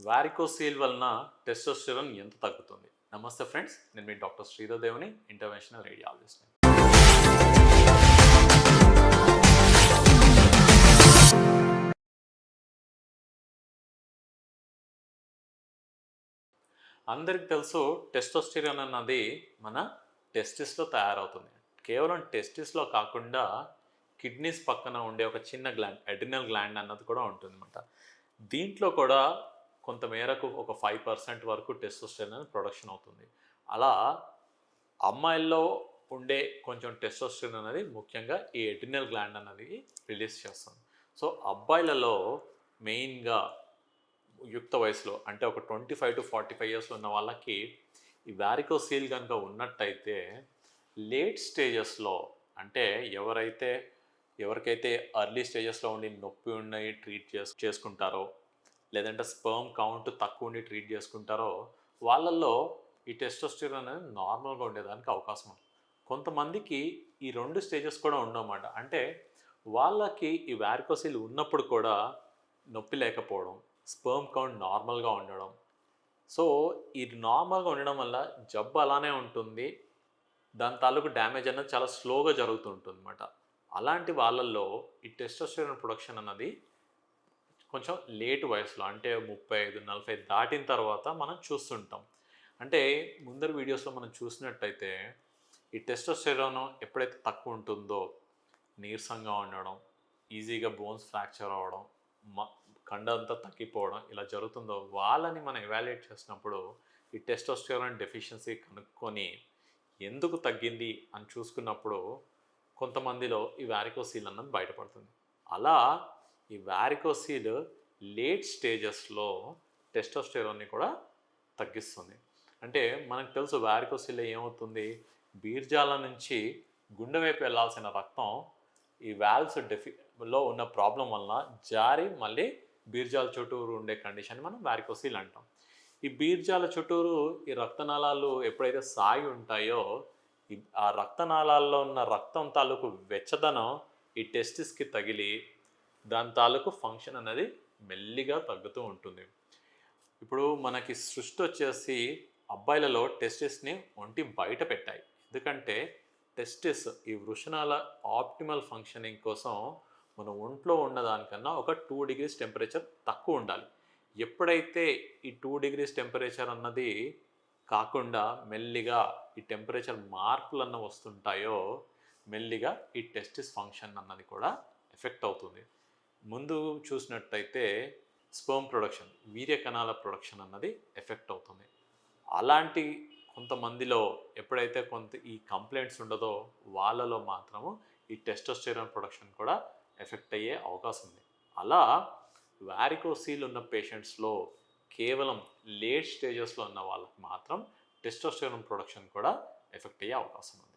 వారికోసీల్ వలన టెస్టోస్టెరాన్ ఎంత తగ్గుతుంది? నమస్తే ఫ్రెండ్స్, నేను మీ డాక్టర్ శ్రీధర్ దేవుని, ఇంటర్వెన్షనల్ రేడియాలజిస్ట్. అందరికి తెలుసు, టెస్టోస్టెరాన్ అన్నది మన టెస్టిస్లో తయారవుతుంది. కేవలం టెస్టిస్లో కాకుండా కిడ్నీస్ పక్కన ఉండే ఒక చిన్న గ్లాండ్, అడ్రినల్ గ్లాండ్ అన్నది కూడా ఉంటుందన్నమాట. దీంట్లో కూడా కొంత మేరకు ఒక 5% వరకు టెస్టోస్టెరాన్ ప్రొడక్షన్ అవుతుంది. అలా అమ్మాయిల్లో ఉండే కొంచెం టెస్టోస్టెరాన్ అనేది ముఖ్యంగా ఈ అడ్రినల్ గ్లాండ్ అన్నది రిలీజ్ చేస్తుంది. సో అబ్బాయిలలో మెయిన్గా యుక్త వయసులో అంటే ఒక 25 to 45 ఇయర్స్లో ఉన్న వాళ్ళకి ఈ వారికోసీల్ కనుక ఉన్నట్టయితే లేట్ స్టేజెస్లో, అంటే ఎవరికైతే ఎర్లీ స్టేజెస్లో ఉండి నొప్పి ఉన్నాయి ట్రీట్ చేసుకుంటారో, లేదంటే స్పర్మ్ కౌంట్ తక్కువ ఉండి ట్రీట్ చేసుకుంటారో, వాళ్ళల్లో ఈ టెస్టోస్టెరాన్ అనేది నార్మల్గా ఉండేదానికి అవకాశం ఉంది. కొంతమందికి ఈ 2 స్టేజెస్ కూడా ఉండవన్నమాట. అంటే వాళ్ళకి ఈ వారికోసీల్ ఉన్నప్పుడు కూడా నొప్పి లేకపోవడం, స్పర్మ్ కౌంట్ నార్మల్గా ఉండడం. సో ఇది నార్మల్గా ఉండడం వల్ల జబ్బు అలానే ఉంటుంది, దాని తాలూకు డ్యామేజ్ అన్నది చాలా స్లోగా జరుగుతుంటుంది అనమాట. అలాంటి వాళ్ళల్లో ఈ టెస్టోస్టెరాన్ ప్రొడక్షన్ అన్నది కొంచెం లేట్ వయసులో, అంటే 35-40 దాటిన తర్వాత మనం చూస్తుంటాం. అంటే ముందరి వీడియోస్లో మనం చూసినట్టయితే ఈ టెస్టోస్టెరాన్ ఎప్పుడైతే తక్కువ ఉంటుందో నీరసంగా ఉండడం, ఈజీగా బోన్స్ ఫ్రాక్చర్ అవ్వడం, కండంతా తగ్గిపోవడం ఇలా జరుగుతుందో వాళ్ళని మనం ఎవాల్యుయేట్ చేసినప్పుడు ఈ టెస్టోస్టెరాన్ డెఫిషియన్సీ కనుక్కొని ఎందుకు తగ్గింది అని చూసుకున్నప్పుడు కొంతమందిలో ఈ వారికోసీల్ అన్నది బయటపడుతుంది. అలా ఈ వారికోసీల్ లేట్ స్టేజెస్లో టెస్టోస్టెరాన్ని కూడా తగ్గిస్తుంది. అంటే మనకు తెలుసు వారికోసీల్లో ఏమవుతుంది, బీర్జాల నుంచి గుండె వైపు వెళ్ళాల్సిన రక్తం ఈ వాల్వ్స్ లో ఉన్న ప్రాబ్లం వలన జారి మళ్ళీ బీర్జాల చుట్టూరు ఉండే కండిషన్ మనం వారికోసీల్ అంటాం. ఈ బీర్జాల చుట్టూరు ఈ రక్తనాళాలు ఎప్పుడైతే సాగి ఉంటాయో ఆ రక్తనాళాల్లో ఉన్న రక్తం తాలూకు వెచ్చదనం ఈ టెస్టిస్కి తగిలి దాని తాలూకు ఫంక్షన్ అనేది మెల్లిగా తగ్గుతూ ఉంటుంది. ఇప్పుడు మనకి సృష్టి వచ్చేసి అబ్బాయిలలో టెస్టిస్ని ఒంటి బయట పెట్టాయి. ఎందుకంటే టెస్టిస్ ఈ వృషణాల ఆప్టిమల్ ఫంక్షనింగ్ కోసం మన ఒంట్లో ఉన్నదానికన్నా ఒక 2 degrees టెంపరేచర్ తక్కువ ఉండాలి. ఎప్పుడైతే ఈ 2 degrees టెంపరేచర్ అన్నది కాకుండా మెల్లిగా ఈ టెంపరేచర్ మార్పులు అన్న వస్తుంటాయో మెల్లిగా ఈ టెస్టిస్ ఫంక్షన్ అన్నది కూడా ఎఫెక్ట్ అవుతుంది. ముందు చూసినట్టయితే స్పర్మ్ ప్రొడక్షన్, వీర్య కణాల ప్రొడక్షన్ అన్నది ఎఫెక్ట్ అవుతుంది. అలాంటి కొంతమందిలో ఎప్పుడైతే ఈ కంప్లైంట్స్ ఉండదో వాళ్ళలో మాత్రము ఈ టెస్టోస్టెరాన్ ప్రొడక్షన్ కూడా ఎఫెక్ట్ అయ్యే అవకాశం ఉంది. అలా వారికోసీల్ ఉన్న పేషెంట్స్లో కేవలం లేట్ స్టేజెస్లో ఉన్న వాళ్ళకి మాత్రం టెస్టోస్టెరాన్ ప్రొడక్షన్ కూడా ఎఫెక్ట్ అయ్యే అవకాశం ఉంది.